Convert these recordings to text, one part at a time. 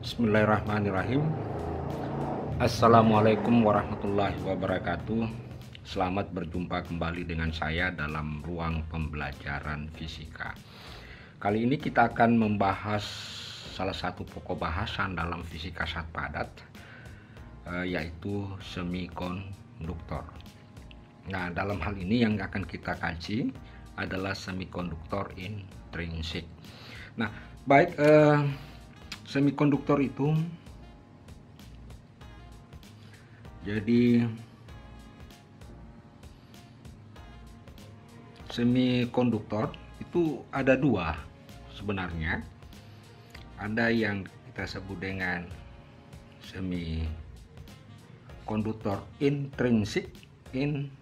Bismillahirrahmanirrahim. Assalamualaikum warahmatullahi wabarakatuh. Selamat berjumpa kembali dengan saya dalam ruang pembelajaran fisika. Kali ini kita akan membahas salah satu pokok bahasan dalam fisika zat padat, yaitu semikonduktor. Nah, dalam hal ini yang akan kita kaji adalah semikonduktor intrinsik. Nah, baik, semikonduktor itu jadi semikonduktor itu ada dua sebenarnya. Ada yang kita sebut dengan semikonduktor intrinsik. Intrinsik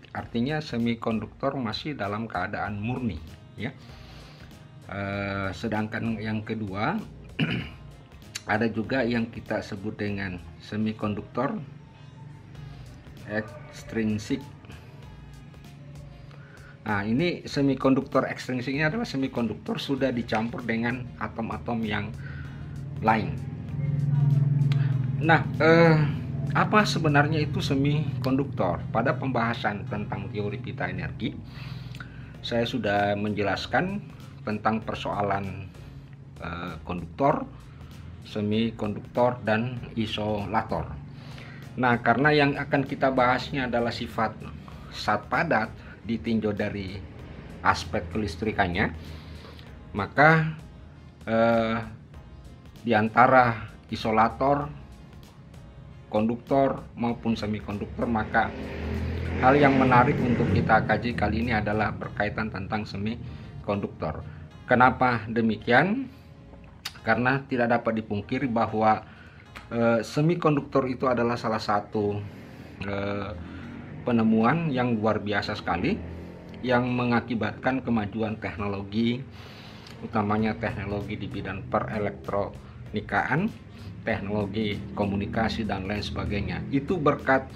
artinya semikonduktor masih dalam keadaan murni, ya. Sedangkan yang kedua ada juga yang kita sebut dengan semikonduktor ekstrinsik. Nah, ini semikonduktor ekstrinsiknya adalah semikonduktor sudah dicampur dengan atom-atom yang lain. Nah, apa sebenarnya itu semikonduktor? Pada pembahasan tentang teori pita energi, saya sudah menjelaskan tentang persoalan konduktor, semikonduktor, dan isolator. Nah, karena yang akan kita bahasnya adalah sifat zat padat ditinjau dari aspek kelistrikannya, maka di antara isolator, konduktor maupun semikonduktor, maka hal yang menarik untuk kita kaji kali ini adalah berkaitan tentang semikonduktor. Kenapa demikian? Karena tidak dapat dipungkiri bahwa semikonduktor itu adalah salah satu penemuan yang luar biasa sekali, yang mengakibatkan kemajuan teknologi, utamanya teknologi di bidang perelektronikaan, teknologi komunikasi, dan lain sebagainya. Itu berkat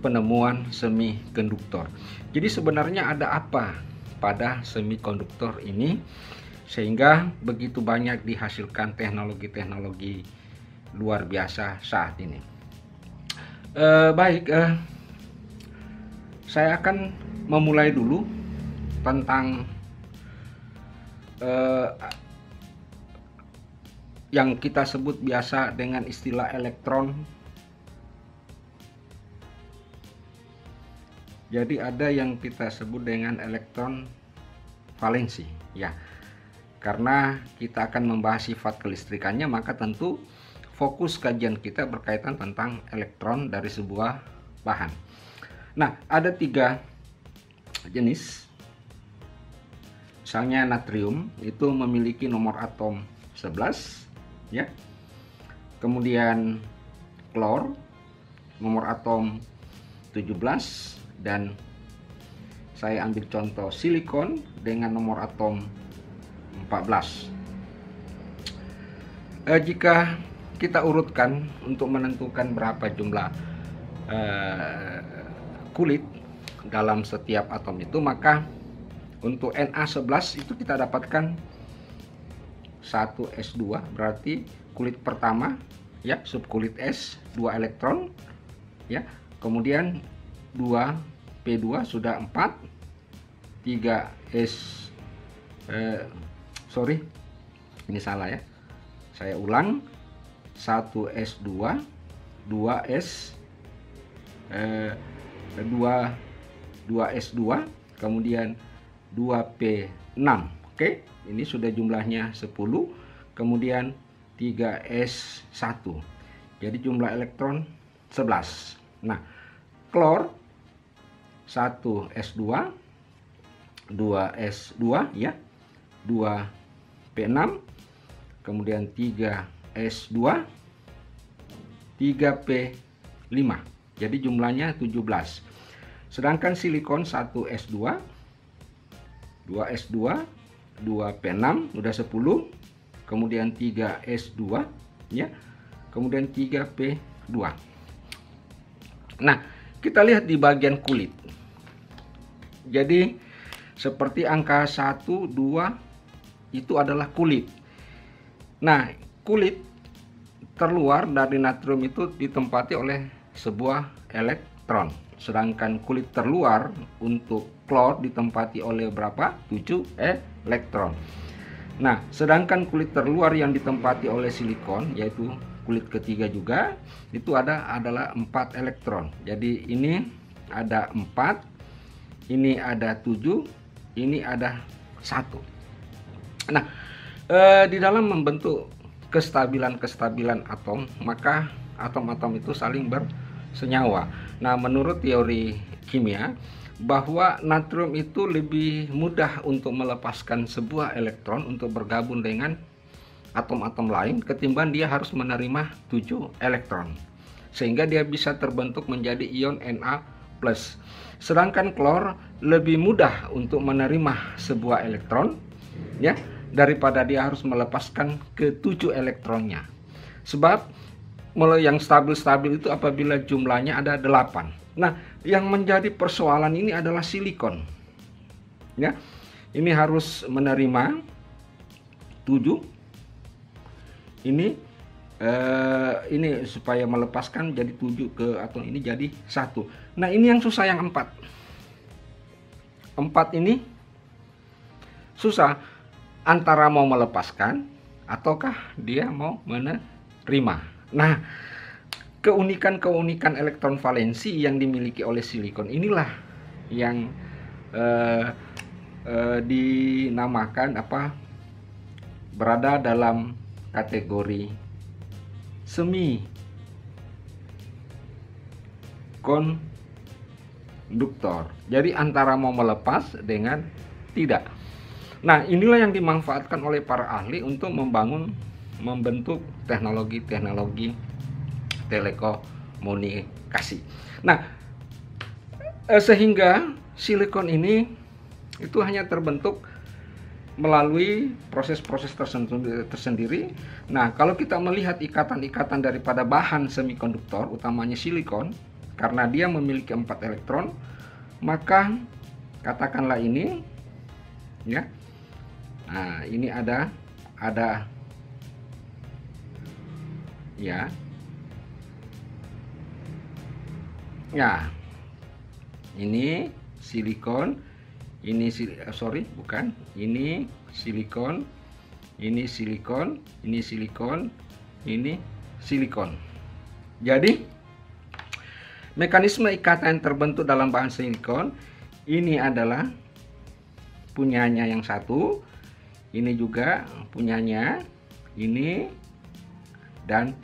penemuan semikonduktor. Jadi sebenarnya ada apa pada semikonduktor ini sehingga begitu banyak dihasilkan teknologi-teknologi luar biasa saat ini. Saya akan memulai dulu tentang yang kita sebut biasa dengan istilah elektron. Jadi ada yang kita sebut dengan elektron valensi, ya. Karena kita akan membahas sifat kelistrikannya, maka tentu fokus kajian kita berkaitan tentang elektron dari sebuah bahan. Nah, ada 3 jenis. Misalnya natrium itu memiliki nomor atom 11, ya. Kemudian klor nomor atom 17, dan saya ambil contoh silikon dengan nomor atom 14. Jika kita urutkan untuk menentukan berapa jumlah kulit dalam setiap atom itu, maka untuk Na11 itu kita dapatkan 1s2, berarti kulit pertama, ya, subkulit S 2 elektron, ya. Kemudian 2p2 sudah 4, 3s ini salah, ya, saya ulang, 1s2, 2s 2s2, kemudian 2p6. Oke, ini sudah jumlahnya 10, kemudian 3s1. Jadi jumlah elektron 11. Nah, klor 1s2, 2s2, ya, 2p6, kemudian 3s2, 3p5. Jadi jumlahnya 17. Sedangkan silikon 1s2, 2s2, 2p6 udah 10, kemudian 3s2, ya, kemudian 3p2. Nah, kita lihat di bagian kulit. Jadi seperti angka 1, 2 itu adalah kulit. Nah, kulit terluar dari natrium itu ditempati oleh sebuah elektron. Sedangkan kulit terluar untuk klor ditempati oleh berapa? 7 elektron. Nah, sedangkan kulit terluar yang ditempati oleh silikon, yaitu kulit ketiga juga, itu adalah 4 elektron. Jadi ini ada 4, ini ada 7, ini ada 1. Nah, di dalam membentuk kestabilan atom, maka atom-atom itu saling bersenyawa. Nah, menurut teori kimia, bahwa natrium itu lebih mudah untuk melepaskan sebuah elektron untuk bergabung dengan atom-atom lain ketimbang dia harus menerima 7 elektron, sehingga dia bisa terbentuk menjadi ion Na+. Sedangkan klor lebih mudah untuk menerima sebuah elektron, ya, daripada dia harus melepaskan ke 7 elektronnya. Sebab yang stabil-stabil itu apabila jumlahnya ada 8. Nah, yang menjadi persoalan ini adalah silikon. Ya, ini harus menerima 7. Ini supaya melepaskan jadi 7 ke atom ini jadi 1. Nah, ini yang susah yang 4. 4 ini susah antara mau melepaskan ataukah dia mau menerima. Nah, keunikan elektron valensi yang dimiliki oleh silikon inilah yang dinamakan berada dalam kategori semi konduktor. Jadi antara mau melepas dengan tidak. Nah, inilah yang dimanfaatkan oleh para ahli untuk membentuk teknologi telekomunikasi. Nah, sehingga silikon ini itu hanya terbentuk melalui proses-proses tersendiri. Nah, kalau kita melihat ikatan-ikatan daripada bahan semikonduktor, utamanya silikon, karena dia memiliki 4 elektron, maka katakanlah ini, ya. Nah, ini ada ya. Ya, ini silikon, ini bukan, ini silikon, ini silikon, ini silikon, ini silikon. Jadi mekanisme ikatan yang terbentuk dalam bahan silikon ini adalah punyanya yang satu, ini juga punyanya ini, dan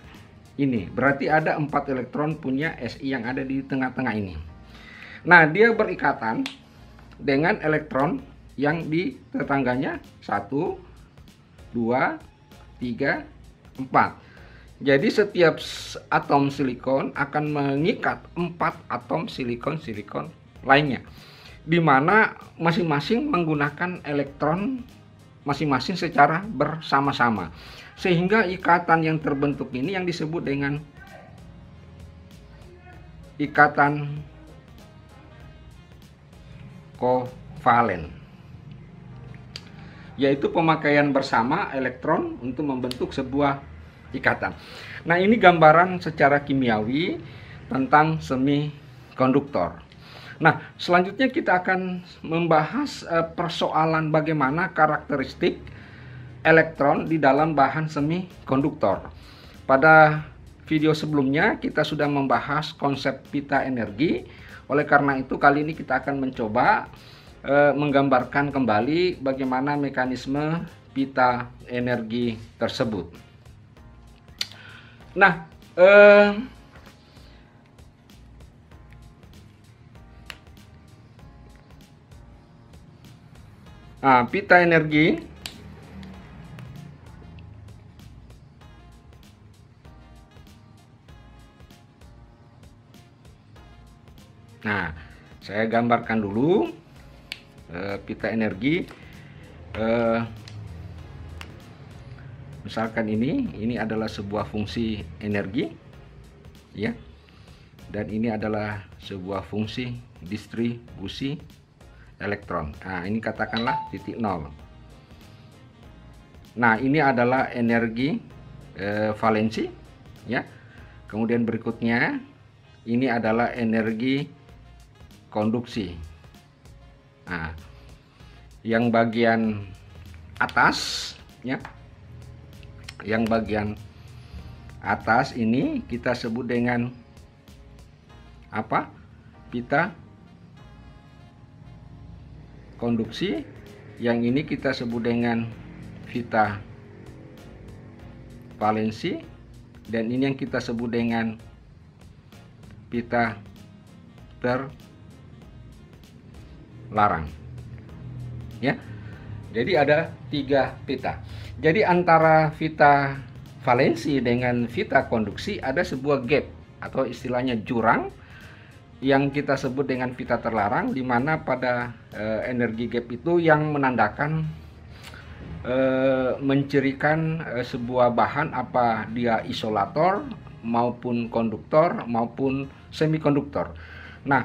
ini berarti ada 4 elektron punya Si yang ada di tengah-tengah ini. Nah, dia berikatan dengan elektron yang di tetangganya 1, 2, 3, 4. Jadi setiap atom silikon akan mengikat 4 atom silikon lainnya, di mana masing-masing menggunakan elektron masing-masing secara bersama-sama, sehingga ikatan yang terbentuk ini yang disebut dengan ikatan kovalen, yaitu pemakaian bersama elektron untuk membentuk sebuah ikatan. Nah, ini gambaran secara kimiawi tentang semikonduktor. Nah, selanjutnya kita akan membahas persoalan bagaimana karakteristik elektron di dalam bahan semikonduktor. Pada video sebelumnya kita sudah membahas konsep pita energi. Oleh karena itu kali ini kita akan mencoba menggambarkan kembali bagaimana mekanisme pita energi tersebut. Nah, pita energi saya gambarkan dulu pita energi. Misalkan ini adalah sebuah fungsi energi, ya. dan ini adalah sebuah fungsi distribusi elektron. Nah, ini katakanlah titik nol. Nah, ini adalah energi valensi, ya. Kemudian berikutnya ini adalah energi konduksi. Nah, yang bagian atas, ya, yang bagian atas ini kita sebut dengan apa? Pita konduksi. Yang ini kita sebut dengan pita valensi, dan ini yang kita sebut dengan pita terlarang, ya. Jadi ada 3 pita. Jadi antara pita valensi dengan pita konduksi ada sebuah gap atau istilahnya jurang yang kita sebut dengan pita terlarang, di mana pada energi gap itu yang menandakan mencirikan sebuah bahan, apa dia isolator maupun konduktor maupun semikonduktor. Nah,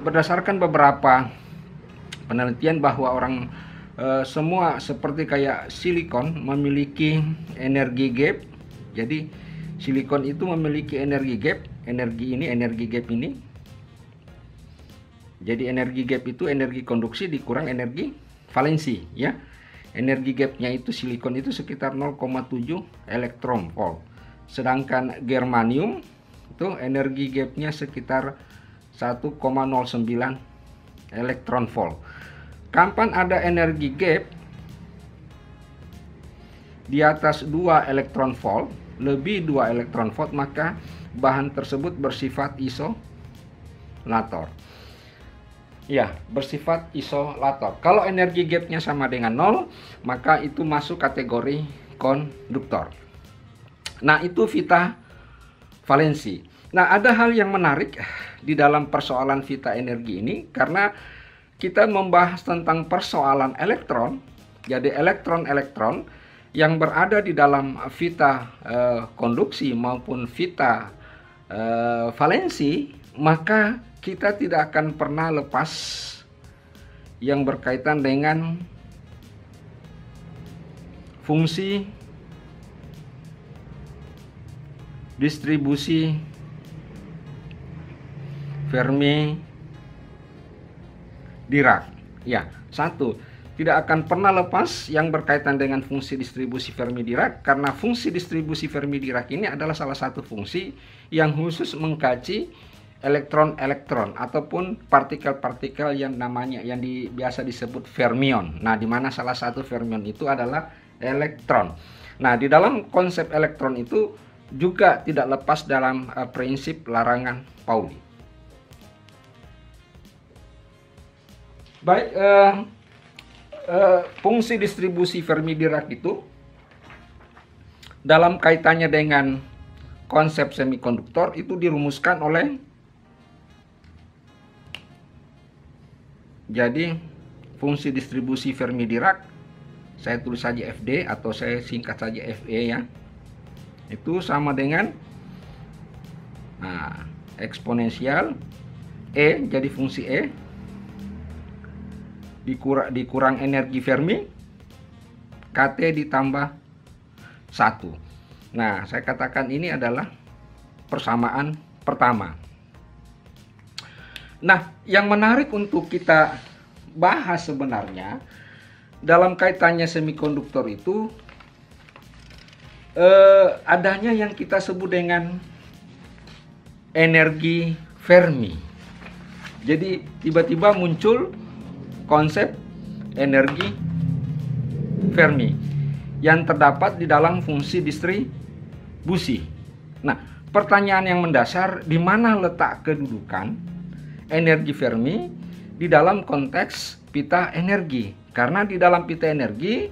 berdasarkan beberapa penelitian bahwa semua seperti kayak silikon memiliki energi gap. Jadi silikon itu memiliki energi gap, energi gap ini. Jadi energi gap itu energi konduksi dikurang energi valensi, ya. Energi gapnya itu silikon itu sekitar 0,7 elektron volt. Sedangkan germanium itu energi gapnya sekitar 1,09 elektron volt. Kapan ada energi gap di atas 2 elektron volt, lebih 2 elektron volt, maka bahan tersebut bersifat isolator. Ya, bersifat isolator. Kalau energi gapnya sama dengan 0, maka itu masuk kategori konduktor. Nah, itu pita valensi. Nah, ada hal yang menarik di dalam persoalan pita energi ini, karena kita membahas tentang persoalan elektron. Jadi elektron-elektron yang berada di dalam pita konduksi maupun pita valensi, maka kita tidak akan pernah lepas yang berkaitan dengan fungsi distribusi Fermi Dirac. Ya, satu, tidak akan pernah lepas yang berkaitan dengan fungsi distribusi Fermi Dirac, karena fungsi distribusi Fermi Dirac ini adalah salah satu fungsi yang khusus mengkaji elektron-elektron ataupun partikel-partikel yang namanya biasa disebut fermion. Nah, di mana salah satu fermion itu adalah elektron. Nah, di dalam konsep elektron itu juga tidak lepas dalam prinsip larangan Pauli. Baik, fungsi distribusi Fermi Dirac itu dalam kaitannya dengan konsep semikonduktor itu dirumuskan oleh, jadi fungsi distribusi Fermi Dirac, saya tulis saja FD atau saya singkat saja FE, ya, itu sama dengan eksponensial E, jadi fungsi E dikurang energi Fermi KT ditambah 1. Nah, saya katakan ini adalah persamaan pertama. Nah, yang menarik untuk kita bahas sebenarnya dalam kaitannya semikonduktor itu adanya yang kita sebut dengan energi Fermi. Jadi tiba-tiba muncul konsep energi Fermi yang terdapat di dalam fungsi distribusi. Nah, pertanyaan yang mendasar, di mana letak kedudukan energi Fermi di dalam konteks pita energi? Karena di dalam pita energi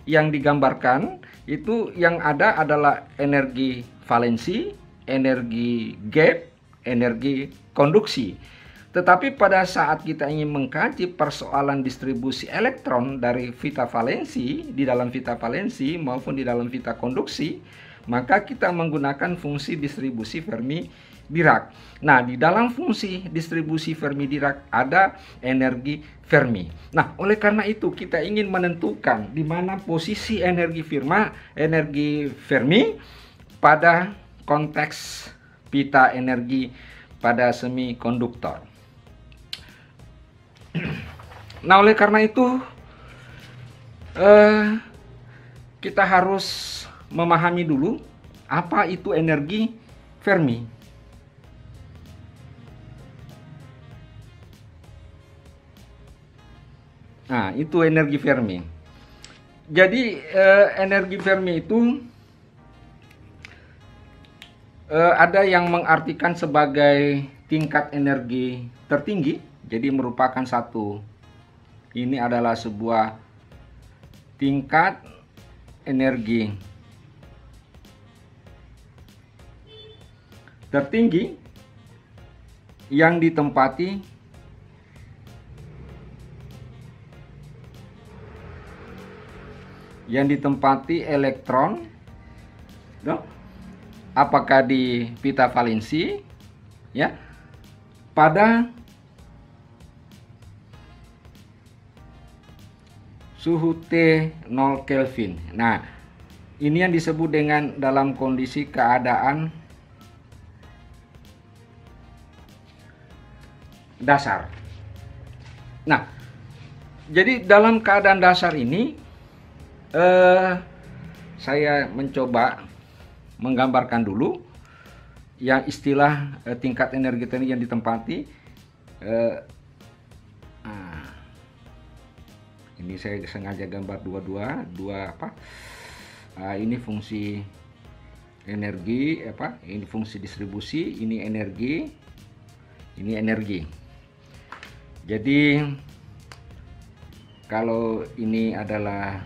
yang digambarkan itu yang ada adalah energi valensi, energi gap, energi konduksi. Tetapi pada saat kita ingin mengkaji persoalan distribusi elektron dari pita valensi, di dalam pita valensi maupun di dalam pita konduksi, maka kita menggunakan fungsi distribusi Fermi Dirac. Nah, di dalam fungsi distribusi Fermi-Dirac ada energi Fermi. Nah, oleh karena itu kita ingin menentukan di mana posisi energi Fermi pada konteks pita energi pada semikonduktor. Nah, oleh karena itu kita harus memahami dulu apa itu energi Fermi. Nah, itu energi Fermi. Jadi energi Fermi itu ada yang mengartikan sebagai tingkat energi tertinggi. Jadi merupakan ini adalah sebuah tingkat energi tertinggi yang ditempati elektron, apakah di pita valensi, ya, pada suhu T0 Kelvin. Nah, ini yang disebut dengan dalam kondisi keadaan dasar. Nah, jadi dalam keadaan dasar ini saya mencoba menggambarkan dulu yang istilah tingkat energi tertinggi yang ditempati. Ini saya sengaja gambar dua apa? Ini fungsi energi, ini fungsi distribusi, ini energi, ini energi. Jadi kalau ini adalah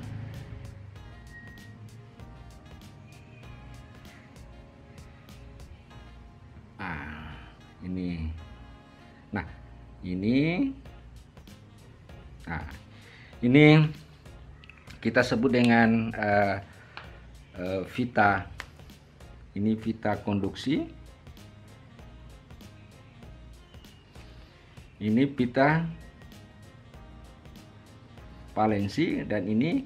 ini. Nah, ini kita sebut dengan pita. Ini pita konduksi. Ini pita valensi dan ini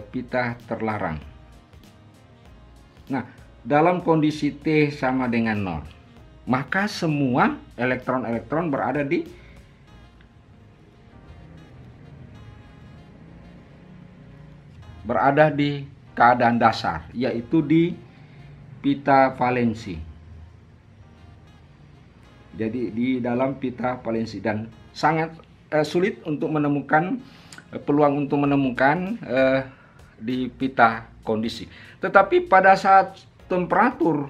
pita terlarang. Nah, dalam kondisi T sama dengan 0, maka semua elektron-elektron berada di keadaan dasar, yaitu di pita valensi. Jadi di dalam pita valensi, dan sangat sulit untuk menemukan peluang untuk menemukan di pita kondisi. Tetapi pada saat temperatur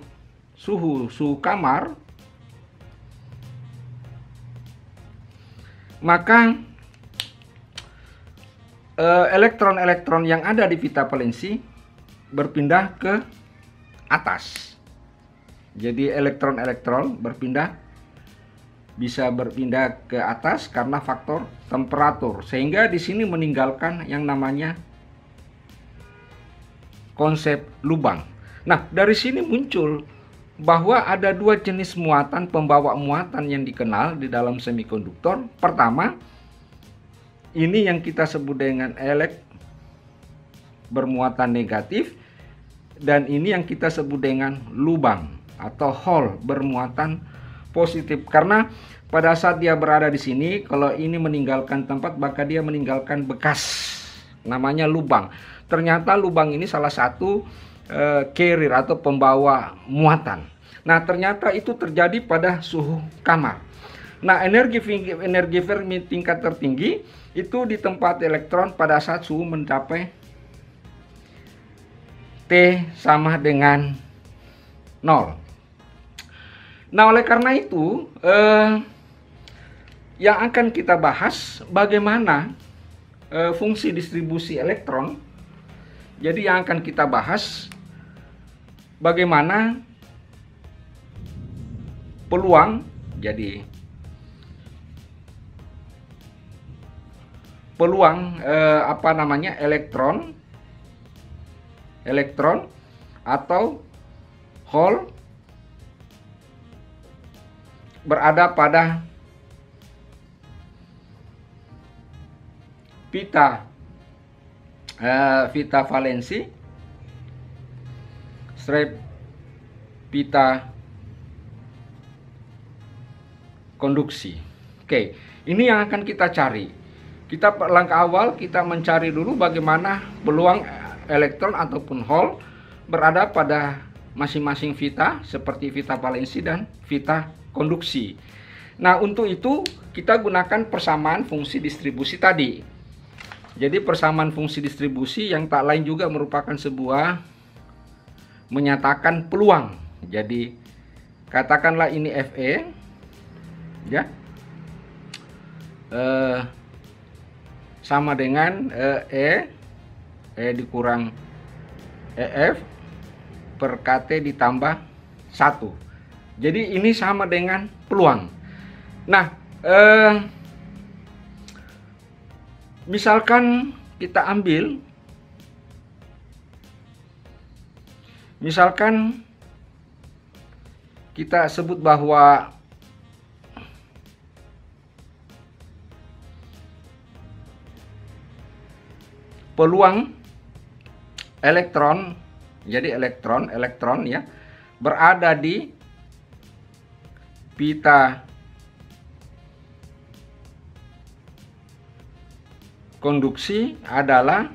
suhu kamar, maka elektron-elektron yang ada di pita valensi berpindah ke atas. Jadi elektron-elektron bisa berpindah ke atas karena faktor temperatur, sehingga di sini meninggalkan yang namanya konsep lubang. Nah, dari sini muncul bahwa ada dua jenis muatan, pembawa muatan yang dikenal di dalam semikonduktor. Pertama, ini yang kita sebut dengan bermuatan negatif, dan ini yang kita sebut dengan lubang atau hole bermuatan positif. Karena pada saat dia berada di sini, kalau ini meninggalkan tempat, maka dia meninggalkan bekas, namanya lubang. Ternyata lubang ini salah satu carrier atau pembawa muatan. Nah, ternyata itu terjadi pada suhu kamar. Nah, energi Fermi tingkat tertinggi itu ditempati elektron pada saat suhu mencapai T sama dengan 0. Nah, oleh karena itu yang akan kita bahas bagaimana fungsi distribusi elektron. Jadi yang akan kita bahas bagaimana peluang, jadi peluang elektron atau hole berada pada pita valensi strip pita konduksi. Oke, ini yang akan kita cari. Langkah awal kita mencari dulu bagaimana peluang elektron ataupun hole berada pada masing-masing vita, seperti vita valensi dan vita konduksi. Nah, untuk itu kita gunakan persamaan fungsi distribusi tadi. Jadi persamaan fungsi distribusi yang tak lain juga merupakan sebuah menyatakan peluang. Jadi katakanlah ini Fe, ya, sama dengan E dikurang EF per KT ditambah 1. Jadi ini sama dengan peluang. Nah, misalkan kita ambil, misalkan kita sebut bahwa peluang elektron, jadi elektron ya, berada di pita konduksi adalah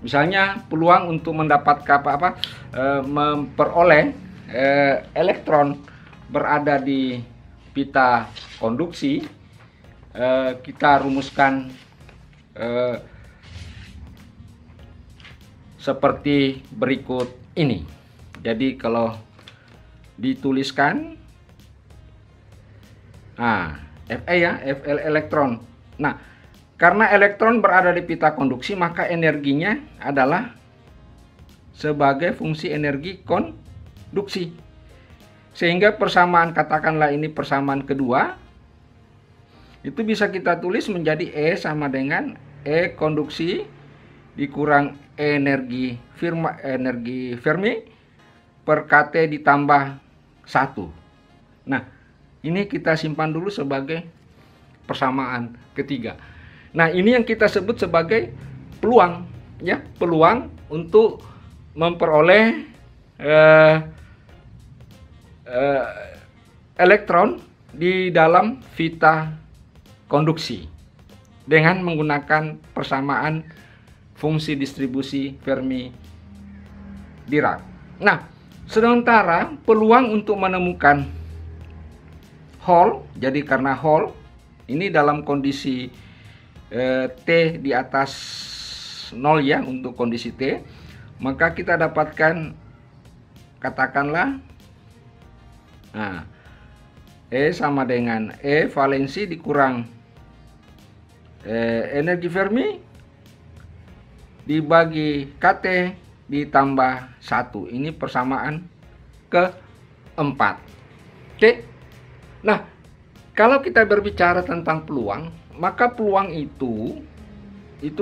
misalnya peluang untuk mendapatkan memperoleh elektron berada di pita konduksi, kita rumuskan seperti berikut ini. Jadi kalau dituliskan Fe ya, Fl elektron. Nah, karena elektron berada di pita konduksi, maka energinya adalah sebagai fungsi energi konduksi. Sehingga persamaan, katakanlah ini persamaan kedua, itu bisa kita tulis menjadi E sama dengan E konduksi dikurang energi Fermi per KT ditambah 1. Nah, ini kita simpan dulu sebagai persamaan ketiga. Nah, ini yang kita sebut sebagai peluang, ya, peluang untuk memperoleh elektron di dalam vita konduksi dengan menggunakan persamaan fungsi distribusi Fermi Dirac. Nah, sementara peluang untuk menemukan hole, jadi karena hole ini dalam kondisi T di atas 0 ya, untuk kondisi T, maka kita dapatkan katakanlah E sama dengan E valensi dikurang energi Fermi dibagi KT ditambah 1. Ini persamaan keempat. Oke. Nah, kalau kita berbicara tentang peluang, maka peluang itu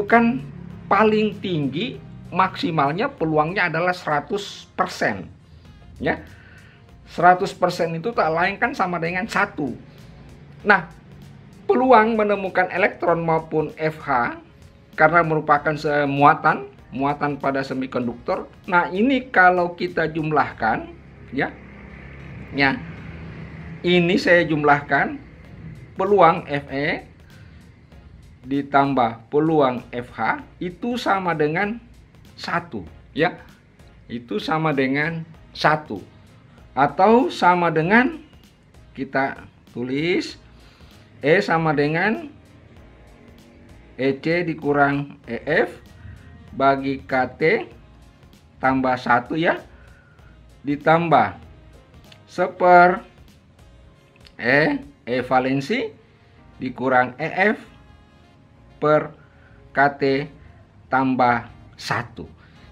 kan paling tinggi, maksimalnya peluangnya adalah 100%. Ya. 100% itu tak lain kan sama dengan 1. Nah, peluang menemukan elektron maupun FH karena merupakan muatan pada semikonduktor. Nah, ini kalau kita jumlahkan ya. Ini saya jumlahkan peluang Fe ditambah peluang FH itu sama dengan 1 ya. Itu sama dengan 1. Atau sama dengan, kita tulis E sama dengan EC dikurang EF bagi KT tambah 1 ya, ditambah 1/E valensi dikurang EF per KT tambah 1.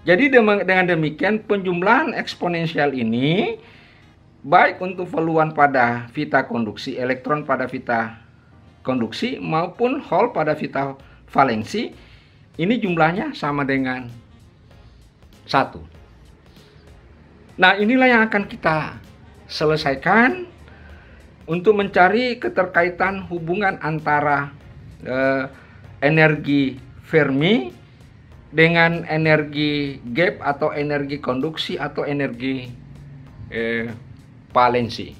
Jadi dengan demikian penjumlahan eksponensial ini baik untuk peluang pada vita konduksi, elektron pada vita konduksi maupun hole pada vita valensi, ini jumlahnya sama dengan 1. Nah, inilah yang akan kita selesaikan untuk mencari keterkaitan hubungan antara energi Fermi dengan energi gap atau energi konduksi atau energi valensi.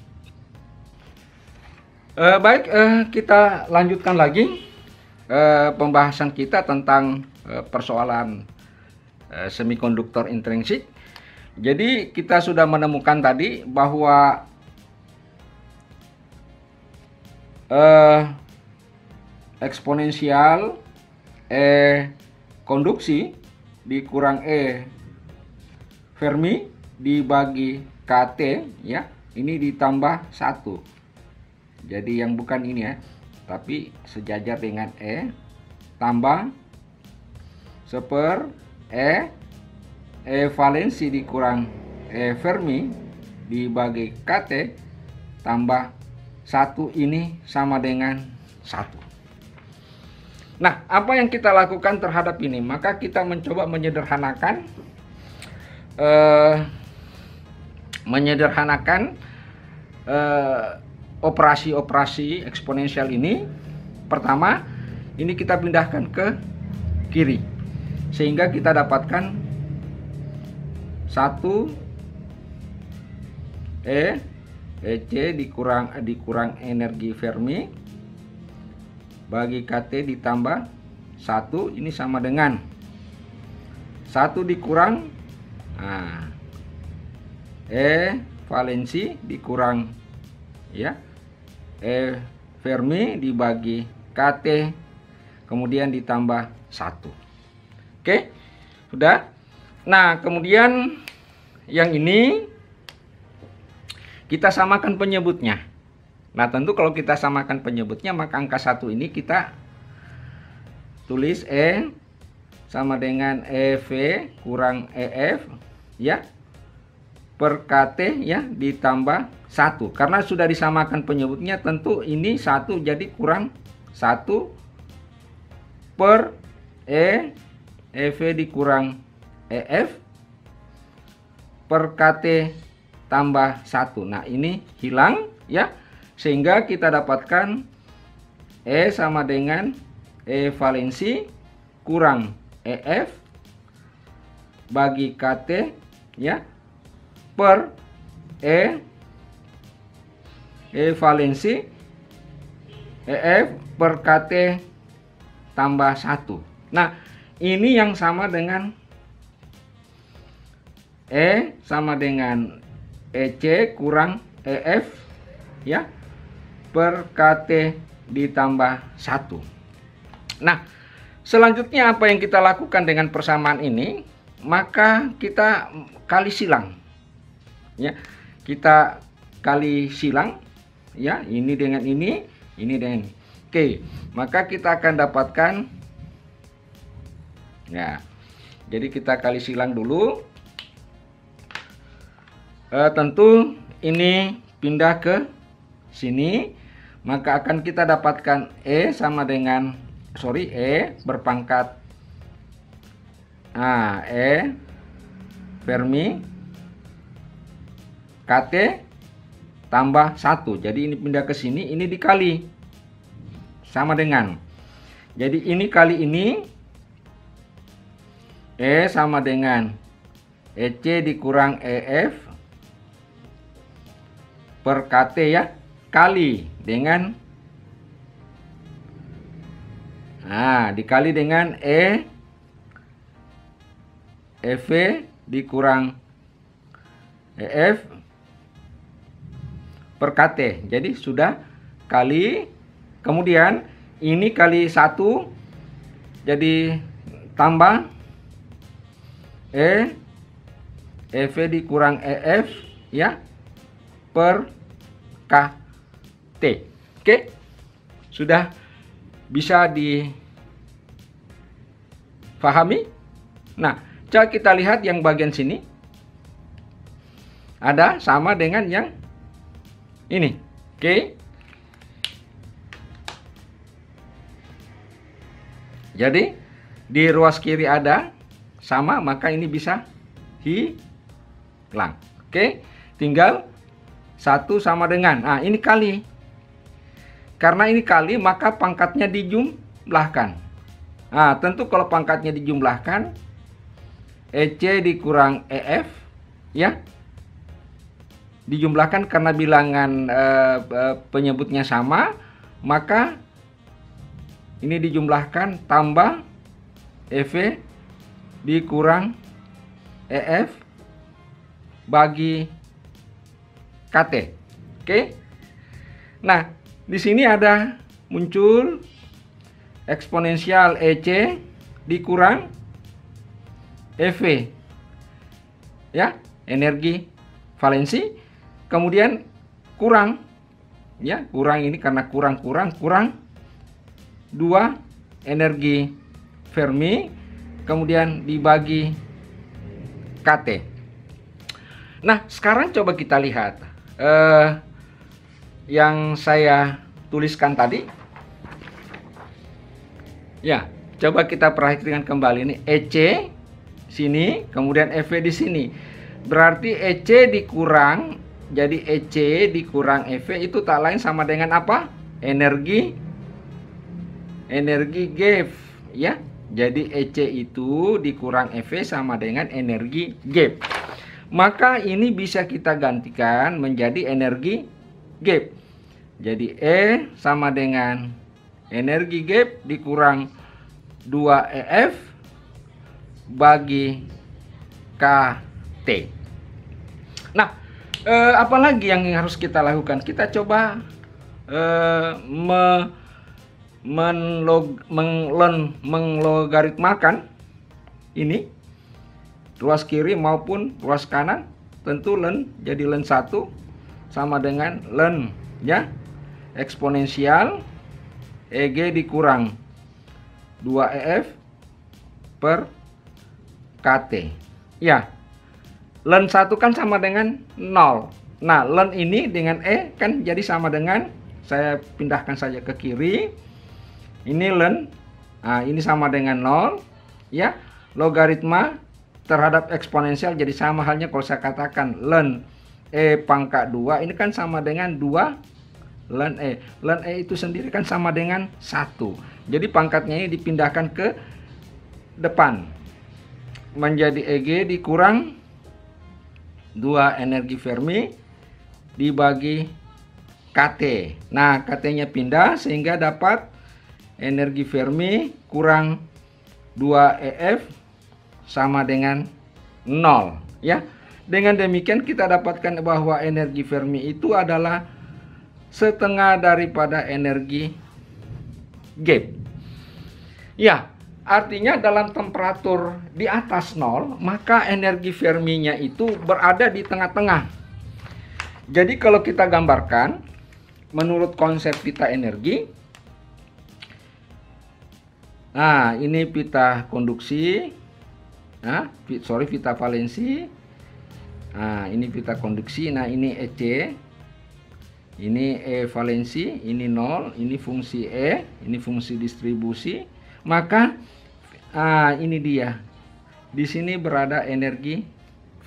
Baik, kita lanjutkan lagi pembahasan kita tentang persoalan semikonduktor intrinsik. Jadi kita sudah menemukan tadi bahwa eksponensial konduksi dikurang Fermi dibagi KT ya, ini ditambah 1. Jadi yang bukan ini ya, tapi sejajar dengan tambah valensi dikurang Fermi dibagi KT tambah 1, ini sama dengan 1. Nah, apa yang kita lakukan terhadap ini? Maka kita mencoba menyederhanakan operasi-operasi eksponensial ini. Pertama, ini kita pindahkan ke kiri sehingga kita dapatkan 1 EC dikurang energi Fermi bagi KT ditambah 1, ini sama dengan 1 dikurang valensi dikurang ya Fermi dibagi KT kemudian ditambah 1. Oke, sudah. Nah, kemudian yang ini kita samakan penyebutnya. Nah, tentu kalau kita samakan penyebutnya, maka angka 1 ini kita tulis sama dengan EV kurang EF ya per KT ya ditambah 1. Karena sudah disamakan penyebutnya, tentu ini 1 jadi kurang 1 per EV dikurang EF per KT tambah 1. Nah, ini hilang ya. Sehingga kita dapatkan sama dengan valensi kurang EF bagi KT ya per valensi EF per KT tambah 1. Nah, ini yang sama dengan sama dengan EC kurang EF ya per KT ditambah 1. Nah, selanjutnya apa yang kita lakukan dengan persamaan ini? Maka kita kali silang ya, kita kali silang ya, ini dengan ini dengan ini. Oke, maka kita akan dapatkan ya, jadi kita kali silang dulu. Tentu ini pindah ke sini, maka akan kita dapatkan sama dengan berpangkat Fermi KT tambah 1. Jadi ini pindah ke sini, ini dikali sama dengan, jadi ini kali ini sama dengan EC dikurang EF per KT ya, kali dengan dikali dengan EV dikurang EF per KT. Jadi sudah kali, kemudian ini kali 1 jadi tambah EV dikurang EF ya per KT. Oke, sudah bisa difahami. Nah, coba kita lihat yang bagian sini ada sama dengan yang ini. Oke, jadi di ruas kiri ada sama, maka ini bisa hilang. Oke, tinggal 1 sama dengan, nah ini kali. Karena ini kali maka pangkatnya dijumlahkan. Nah tentu kalau pangkatnya dijumlahkan, EC dikurang EF ya, dijumlahkan karena bilangan penyebutnya sama, maka ini dijumlahkan tambah EV dikurang EF bagi KT. Oke. Nah, di sini ada muncul eksponensial EC dikurang EV. Ya, energi valensi, kemudian kurang ya, kurang ini karena kurang 2 energi Fermi, kemudian dibagi KT. Nah, sekarang coba kita lihat yang saya tuliskan tadi. Ya, coba kita perhatikan kembali ini EC sini, kemudian EV di sini. Berarti EC dikurang, jadi EC dikurang EV itu tak lain sama dengan apa? Energi gap ya. Jadi EC itu dikurang EV sama dengan energi gap. Maka ini bisa kita gantikan menjadi energi gap. Jadi E sama dengan energi gap dikurang 2EF bagi KT. Nah, apalagi yang harus kita lakukan? Kita coba menglogaritmakan ini ruas kiri maupun ruas kanan. Tentu len, jadi len 1 sama dengan len ya, eksponensial EG dikurang 2EF per KT ya. Len 1 kan sama dengan 0. Nah, len ini dengan E kan jadi sama dengan, saya pindahkan saja ke kiri. Ini len, nah ini sama dengan 0 ya. Logaritma terhadap eksponensial jadi sama halnya kalau saya katakan len E pangkat 2 ini kan sama dengan 2 len E. Len E itu sendiri kan sama dengan 1. Jadi pangkatnya ini dipindahkan ke depan menjadi EG dikurang 2 energi Fermi dibagi KT. Nah, KT-nya pindah sehingga dapat energi Fermi kurang 2EF sama dengan 0 ya. Dengan demikian kita dapatkan bahwa energi Fermi itu adalah setengah daripada energi gap. Ya, artinya dalam temperatur di atas 0, maka energi Ferminya itu berada di tengah-tengah. Jadi kalau kita gambarkan menurut konsep pita energi, nah ini pita konduksi, pita valensi. Nah ini pita konduksi. Nah ini EC, ini E valensi, ini 0, ini fungsi E, ini fungsi distribusi. Maka ini dia, di sini berada energi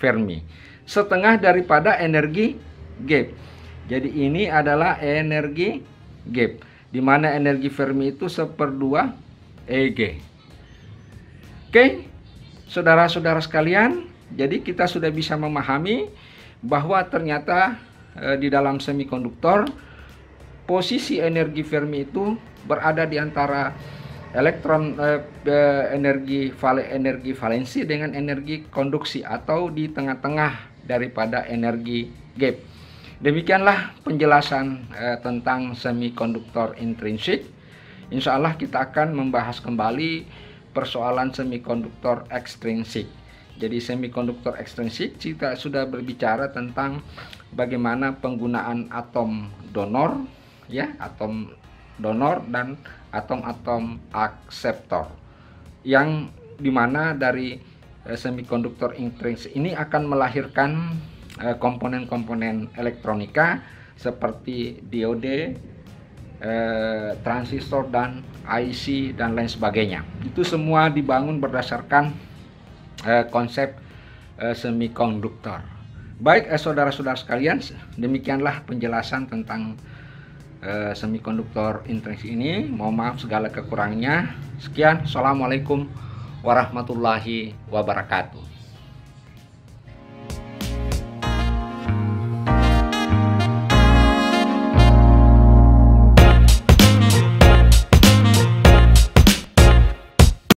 Fermi, setengah daripada energi gap. Jadi ini adalah energi gap, di mana energi Fermi itu 1/2 EG. Oke, saudara-saudara sekalian, jadi kita sudah bisa memahami bahwa ternyata di dalam semikonduktor posisi energi Fermi itu berada di antara elektron energi valensi dengan energi konduksi, atau di tengah-tengah daripada energi gap. Demikianlah penjelasan tentang semikonduktor intrinsik. Insya Allah kita akan membahas kembali persoalan semikonduktor ekstrinsik. Jadi semikonduktor ekstrinsik kita sudah berbicara tentang bagaimana penggunaan atom donor ya, atom donor dan atom-atom akseptor, yang dimana dari semikonduktor intrinsik ini akan melahirkan komponen-komponen elektronika seperti diode, transistor dan IC dan lain sebagainya. Itu semua dibangun berdasarkan konsep semikonduktor. Baik, saudara-saudara sekalian, demikianlah penjelasan tentang semikonduktor intrinsik ini. Mohon maaf segala kekurangannya. Sekian, assalamualaikum warahmatullahi wabarakatuh.